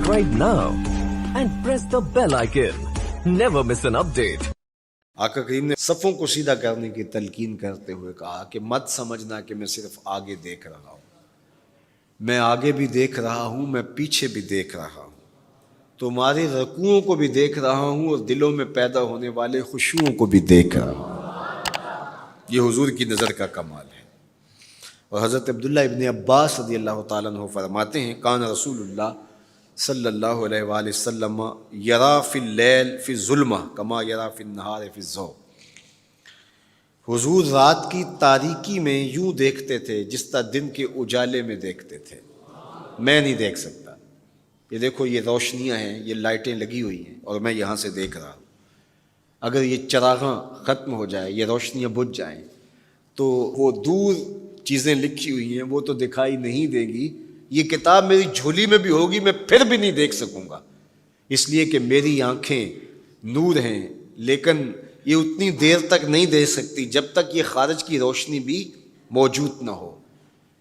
subscribe now and press the bell icon. Never miss an update. آقا کریم نے صفوں کو سیدھا کرنے کی تلقین کرتے ہوئے کہا کہ مت سمجھنا کہ میں صرف آگے دیکھ رہا ہوں، میں آگے بھی دیکھ رہا ہوں، میں پیچھے بھی دیکھ رہا ہوں، تمہارے رکوعوں کو بھی دیکھ رہا ہوں اور دلوں میں پیدا ہونے والے خشوعوں کو بھی دیکھ رہا ہوں۔ یہ حضور کی نظر کا کمال ہے۔ اور حضرت عبداللہ ابن عباس رضی اللہ تعالیٰ عنہ فرماتے ہیں کان رسول اللہ صلی اللہ علیہ وآلہ وسلم یرا فی اللیل فی الظلمہ کما یرا فی النہار فی الضوء۔ حضور رات کی تاریکی میں یوں دیکھتے تھے جس طرح دن کے اجالے میں دیکھتے تھے۔ میں نہیں دیکھ سکتا، یہ دیکھو یہ روشنیاں ہیں، یہ لائٹیں لگی ہوئی ہیں اور میں یہاں سے دیکھ رہا ہوں، اگر یہ چراغاں ختم ہو جائے، یہ روشنیاں بجھ جائیں تو وہ دور چیزیں لکھی ہوئی ہیں وہ تو دکھائی نہیں دے گی، یہ کتاب میری جھولی میں بھی ہوگی میں پھر بھی نہیں دیکھ سکوں گا، اس لیے کہ میری آنکھیں نور ہیں، لیکن یہ اتنی دیر تک نہیں دیکھ سکتی جب تک یہ خارج کی روشنی بھی موجود نہ ہو۔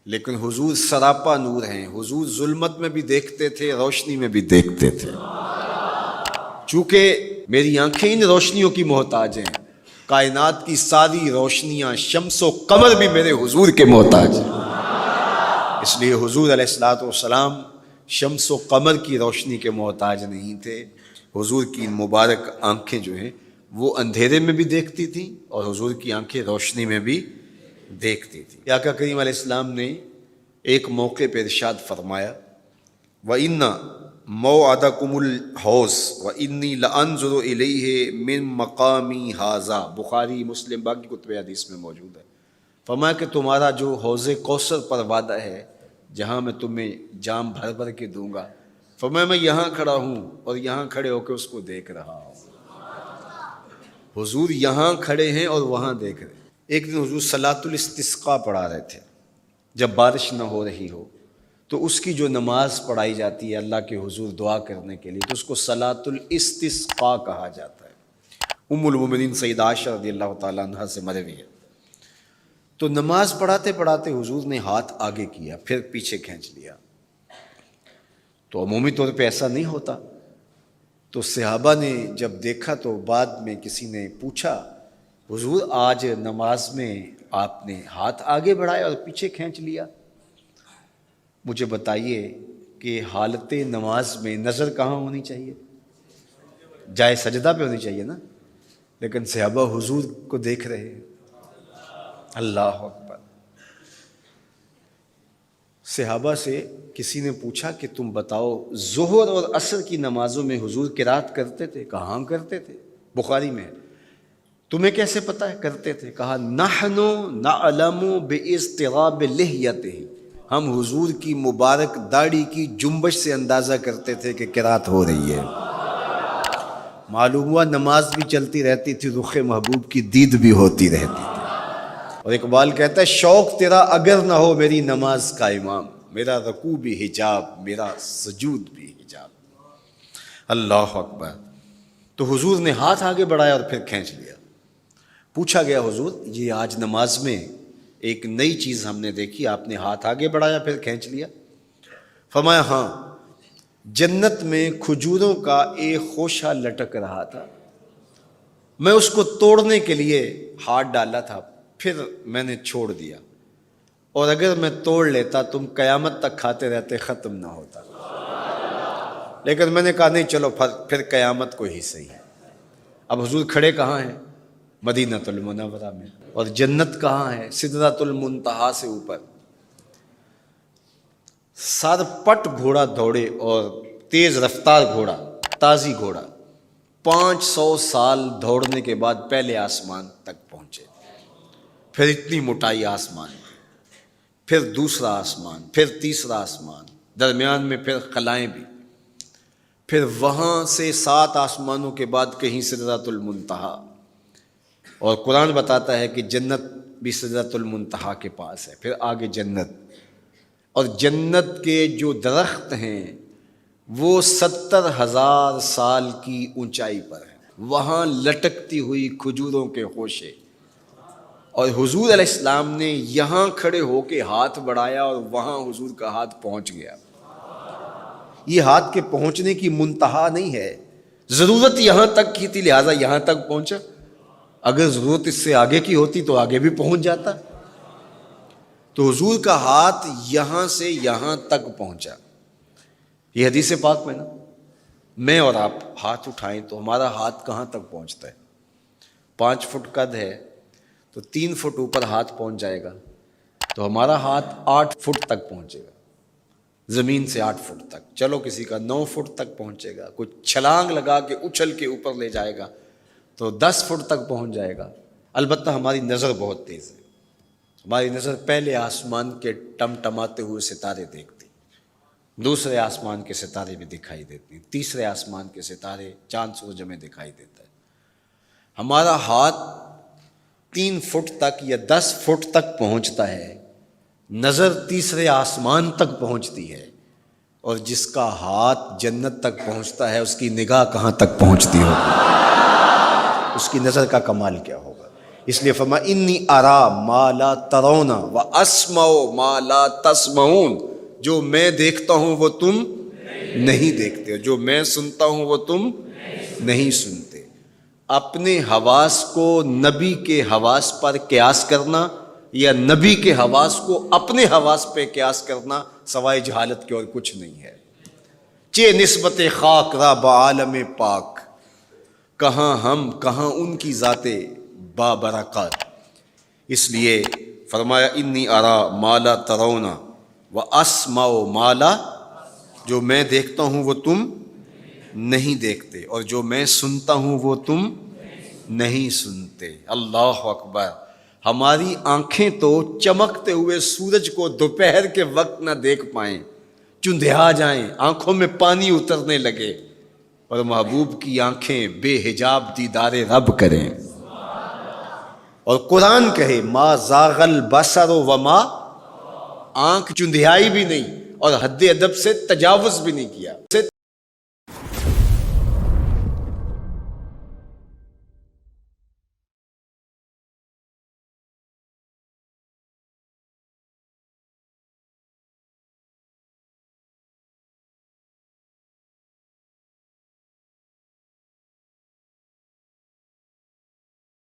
لیکن حضور سراپا نور ہیں، حضور ظلمت میں بھی دیکھتے تھے، روشنی میں بھی دیکھتے تھے۔ چونکہ میری آنکھیں ان روشنیوں کی محتاج ہیں، کائنات کی ساری روشنیاں شمس و قمر بھی میرے حضور کے محتاج ہیں، اس لیے حضور علیہ الصلوۃ والسلام شمس و قمر کی روشنی کے محتاج نہیں تھے۔ حضور کی مبارک آنکھیں جو ہیں وہ اندھیرے میں بھی دیکھتی تھیں اور حضور کی آنکھیں روشنی میں بھی دیکھتی تھیں۔ آقا کریم علیہ السلام نے ایک موقع پہ ارشاد فرمایا وَإِنَّ مَوْعَدَكُمُ الْحَوْض وَإِنِّي لَأَنظُرُ إِلَيْهِ مِن مَقَامِي هَٰذَا، بخاری مسلم باقی کتب حدیث میں موجود ہے۔ فرمایا کہ تمہارا جو حوض کوثر پر وعدہ ہے جہاں میں تمہیں جام بھر بھر کے دوں گا، فرمایا میں یہاں کھڑا ہوں اور یہاں کھڑے ہو کے اس کو دیکھ رہا ہوں۔ حضور یہاں کھڑے ہیں اور وہاں دیکھ رہے ہیں۔ ایک دن حضور صلاۃ الاستسقاء پڑھا رہے تھے، جب بارش نہ ہو رہی ہو تو اس کی جو نماز پڑھائی جاتی ہے اللہ کے حضور دعا کرنے کے لیے تو اس کو صلاۃ الاستسقاء کہا جاتا ہے۔ ام المومنین سیدہ عائشہ رضی اللہ تعالیٰ عنہا سے مروی ہے۔ تو نماز پڑھاتے پڑھاتے حضور نے ہاتھ آگے کیا پھر پیچھے کھینچ لیا، تو عمومی طور پہ ایسا نہیں ہوتا، تو صحابہ نے جب دیکھا تو بعد میں کسی نے پوچھا حضور آج نماز میں آپ نے ہاتھ آگے بڑھایا اور پیچھے کھینچ لیا، مجھے بتائیے کہ حالت نماز میں نظر کہاں ہونی چاہیے؟ جائے سجدہ پہ ہونی چاہیے نا، لیکن صحابہ حضور کو دیکھ رہے ہیں۔ اللہ اکبر۔ صحابہ سے کسی نے پوچھا کہ تم بتاؤ ظہر اور عصر کی نمازوں میں حضور قرات کرتے تھے؟ کہاں کرتے تھے؟ بخاری میں۔ تمہیں کیسے پتہ ہے کرتے تھے؟ کہا نحن نعلم باضطراب لحیتہ، ہم حضور کی مبارک داڑھی کی جنبش سے اندازہ کرتے تھے کہ قرات ہو رہی ہے۔ معلوم ہوا نماز بھی چلتی رہتی تھی، رخ محبوب کی دید بھی ہوتی رہتی تھی۔ اور اقبال کہتا ہے شوق تیرا اگر نہ ہو میری نماز کا امام، میرا رکوع بھی حجاب میرا سجود بھی حجاب۔ اللہ اکبر۔ تو حضور نے ہاتھ آگے بڑھایا اور پھر کھینچ لیا۔ پوچھا گیا حضور یہ آج نماز میں ایک نئی چیز ہم نے دیکھی، آپ نے ہاتھ آگے بڑھایا پھر کھینچ لیا؟ فرمایا ہاں، جنت میں کھجوروں کا ایک خوشہ لٹک رہا تھا، میں اس کو توڑنے کے لیے ہاتھ ڈالا تھا پھر میں نے چھوڑ دیا، اور اگر میں توڑ لیتا تم قیامت تک کھاتے رہتے ختم نہ ہوتا، لیکن میں نے کہا نہیں چلو پھر قیامت کو ہی صحیح ہے۔ اب حضور کھڑے کہاں ہیں؟ مدینہ المنورہ میں، اور جنت کہاں ہے؟ سدرۃ المنتہا سے اوپر۔ سر پٹ گھوڑا دوڑے اور تیز رفتار گھوڑا، تازی گھوڑا، 500 سال دوڑنے کے بعد پہلے آسمان تک پہنچے، پھر اتنی موٹائی آسمان میں، پھر دوسرا آسمان، پھر تیسرا آسمان، درمیان میں پھر خلائیں بھی، پھر وہاں سے 7 آسمانوں کے بعد کہیں سدرۃ المنتہا، اور قرآن بتاتا ہے کہ جنت بھی سدرۃ المنتہا کے پاس ہے، پھر آگے جنت، اور جنت کے جو درخت ہیں وہ 70,000 سال کی اونچائی پر ہیں، وہاں لٹکتی ہوئی کھجوروں کے خوشے، اور حضور علیہ السلام نے یہاں کھڑے ہو کے ہاتھ بڑھایا اور وہاں حضور کا ہاتھ پہنچ گیا۔ یہ ہاتھ کے پہنچنے کی منتہا نہیں ہے، ضرورت یہاں تک کی تھی لہٰذا یہاں تک پہنچا، اگر ضرورت اس سے آگے کی ہوتی تو آگے بھی پہنچ جاتا۔ تو حضور کا ہاتھ یہاں سے یہاں تک پہنچا۔ یہ حدیث پاک میں نا، میں اور آپ ہاتھ اٹھائیں تو ہمارا ہاتھ کہاں تک پہنچتا ہے؟ 5 فٹ قد ہے تو 3 فٹ اوپر ہاتھ پہنچ جائے گا، تو ہمارا ہاتھ 8 فٹ تک پہنچے گا، زمین سے 8 فٹ تک۔ چلو کسی کا 9 فٹ تک پہنچے گا، کوئی چھلانگ لگا کے اچھل کے اوپر لے جائے گا تو 10 فٹ تک پہنچ جائے گا۔ البتہ ہماری نظر بہت تیز ہے، ہماری نظر پہلے آسمان کے ٹمٹماتے ہوئے ستارے دیکھتی، دوسرے آسمان کے ستارے بھی دکھائی دیتے ہیں، تیسرے آسمان کے ستارے چاند سورج میں دکھائی دیتا ہے۔ ہمارا ہاتھ 3 فٹ تک یا 10 فٹ تک پہنچتا ہے، نظر تیسرے آسمان تک پہنچتی ہے، اور جس کا ہاتھ جنت تک پہنچتا ہے اس کی نگاہ کہاں تک پہنچتی ہوگی، اس کی نظر کا کمال کیا ہوگا۔ اس لیے فرمایا انی ارا ما لا ترون واسمع ما لا تسمعون، جو میں دیکھتا ہوں وہ تم نہیں دیکھتے، جو میں سنتا ہوں وہ تم نہیں سنتے۔ اپنے حواس کو نبی کے حواس پر قیاس کرنا یا نبی کے حواس کو اپنے حواس پہ قیاس کرنا سوائے جہالت کے اور کچھ نہیں ہے۔ چے نسبت خاک را بعالم پاک، کہاں ہم کہاں ان کی ذاتیں بابرکات۔ اس لیے فرمایا انی ارا ما لا ترون واسمع ما لا، جو میں دیکھتا ہوں وہ تم نہیں دیکھتے، اور جو میں سنتا ہوں وہ تم نہیں سنتے۔ اللہ اکبر۔ ہماری آنکھیں تو چمکتے ہوئے سورج کو دوپہر کے وقت نہ دیکھ پائیں، چندھیا جائیں، آنکھوں میں پانی اترنے لگے، اور محبوب کی آنکھیں بے حجاب دیدار رب کریں۔ اور قرآن کہے ما زاغ البصر وما، آنکھ چندھیائی بھی نہیں اور حد ادب سے تجاوز بھی نہیں کیا۔